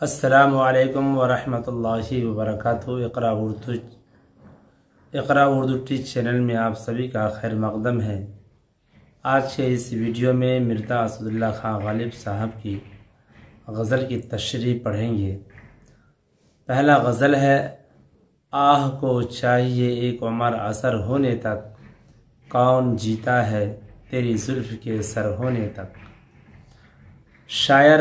السلام علیکم ورحمۃ اللہ وبرکاتہ۔ اقرا اردو ٹیچ چینل میں آپ سبھی کا خیر مقدم ہے۔ آج کے اس ویڈیو میں مرزا اسد اللہ خان غالب صاحب کی غزل کی تشریح پڑھیں گے۔ پہلا غزل ہے: آہ کو چاہیے ایک عمر اثر ہونے تک، کون جیتا ہے تیری زلف کے سر ہونے تک۔ شاعر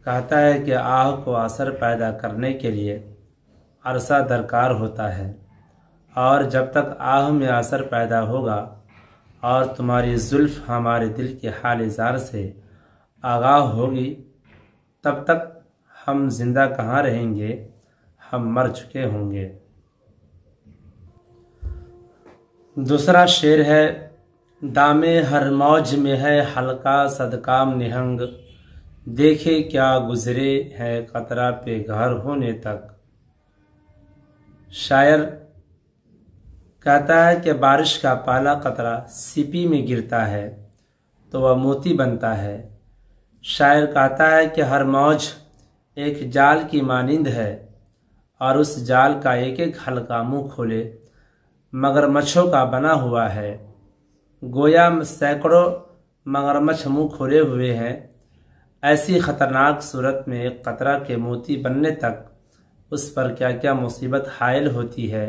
کہتا ہے کہ آہ کو اثر پیدا کرنے کے لیے عرصہ درکار ہوتا ہے، اور جب تک آہ میں اثر پیدا ہوگا اور تمہاری زلف ہمارے دل کے حال زار سے آگاہ ہوگی، تب تک ہم زندہ کہاں رہیں گے، ہم مر چکے ہوں گے۔ دوسرا شعر ہے: دامے ہر موج میں ہے حلقہ صدکام نہنگ، دیکھے کیا گزرے ہے قطرہ پہ گہر ہونے تک۔ شاعر کہتا ہے کہ بارش کا پہلا قطرہ سیپی میں گرتا ہے تو وہ موتی بنتا ہے۔ شاعر کہتا ہے کہ ہر موج ایک جال کی مانند ہے، اور اس جال کا ایک ایک حلقہ منہ کھولے مگرمچھوں کا بنا ہوا ہے۔ گویا سینکڑوں مگرمچھ منہ کھولے ہوئے ہیں۔ ایسی خطرناک صورت میں ایک قطرہ کے موتی بننے تک اس پر کیا کیا مصیبت حائل ہوتی ہے۔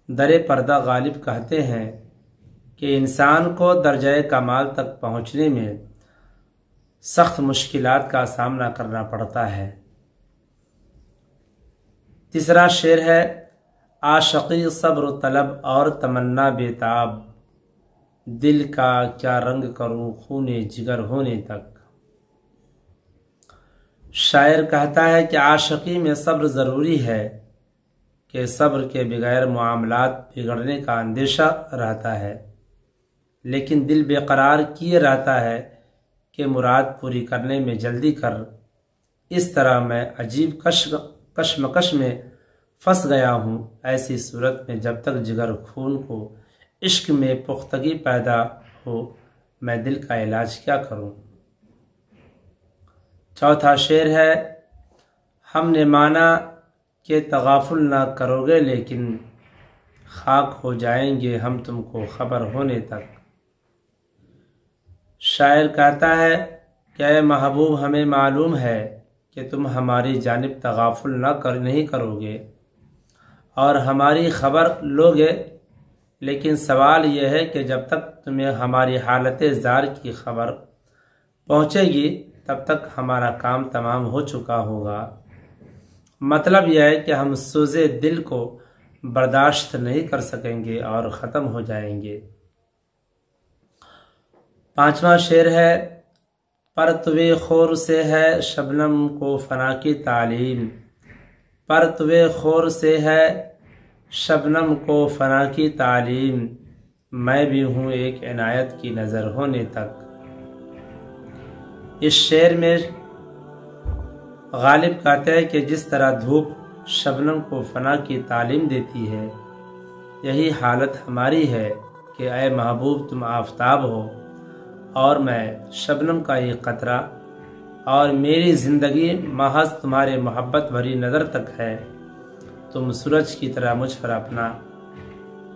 در پردہ غالب کہتے ہیں کہ انسان کو درجہ کمال تک پہنچنے میں سخت مشکلات کا سامنا کرنا پڑتا ہے۔ تیسرا شعر ہے: عاشقی صبر و طلب اور تمنا بےتاب، دل کا کیا رنگ کروں خون جگر ہونے تک۔ شاعر کہتا ہے کہ عاشقی میں صبر ضروری ہے، کہ صبر کے بغیر معاملات بگڑنے کا اندیشہ رہتا ہے، لیکن دل بے قرار کیے رہتا ہے کہ مراد پوری کرنے میں جلدی کر۔ اس طرح میں عجیب کشمکش میں پھنس گیا ہوں۔ ایسی صورت میں جب تک جگر خون کو عشق میں پختگی پیدا ہو، میں دل کا علاج کیا کروں۔ چوتھا شعر ہے: ہم نے مانا کہ تغافل نہ کرو گے، لیکن خاک ہو جائیں گے ہم تم کو خبر ہونے تک۔ شاعر کہتا ہے کہ اے محبوب، ہمیں معلوم ہے کہ تم ہماری جانب تغافل نہیں کرو گے اور ہماری خبر لوگے، لیکن سوال یہ ہے کہ جب تک تمہیں ہماری حالت زار کی خبر پہنچے گی، تب تک ہمارا کام تمام ہو چکا ہوگا۔ مطلب یہ ہے کہ ہم سوزے دل کو برداشت نہیں کر سکیں گے اور ختم ہو جائیں گے۔ پانچواں شعر ہے: پرتوے خور سے ہے شبنم کو فنا کی تعلیم، پرتوے خور سے ہے شبنم کو فنا کی تعلیم، میں بھی ہوں ایک عنایت کی نظر ہونے تک۔ اس شعر میں غالب کہتے ہیں کہ جس طرح دھوپ شبنم کو فنا کی تعلیم دیتی ہے، یہی حالت ہماری ہے کہ اے محبوب، تم آفتاب ہو اور میں شبنم کا ایک قطرہ، اور میری زندگی محض تمہارے محبت بھری نظر تک ہے۔ تم سورج کی طرح مجھ پر اپنا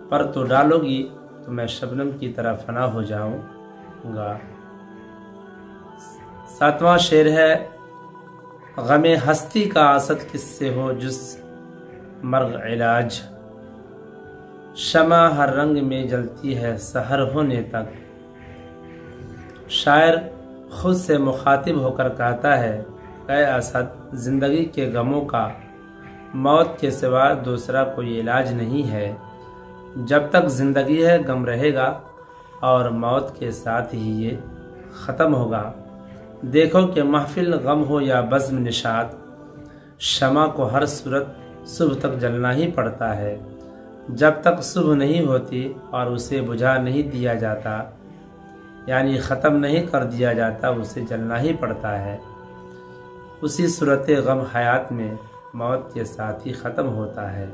پر تو ڈالو گی تو میں شبنم کی طرح فنا ہو جاؤں گا۔ ساتواں شعر ہے: غم ہستی کا اسد کس سے ہو جز مرگ علاج، شمع ہر رنگ میں جلتی ہے سحر ہونے تک۔ شاعر خود سے مخاطب ہو کر کہتا ہے کہ اے اسد، زندگی کے غموں کا موت کے سوا دوسرا کوئی علاج نہیں ہے۔ جب تک زندگی ہے غم رہے گا، اور موت کے ساتھ ہی یہ ختم ہوگا۔ دیکھو کہ محفل غم ہو یا بزم نشاط، شمع کو ہر صورت صبح تک جلنا ہی پڑتا ہے۔ جب تک صبح نہیں ہوتی اور اسے بجھا نہیں دیا جاتا، یعنی ختم نہیں کر دیا جاتا، اسے جلنا ہی پڑتا ہے۔ اسی صورت غم حیات میں موت کے ساتھ ہی ختم ہوتا ہے۔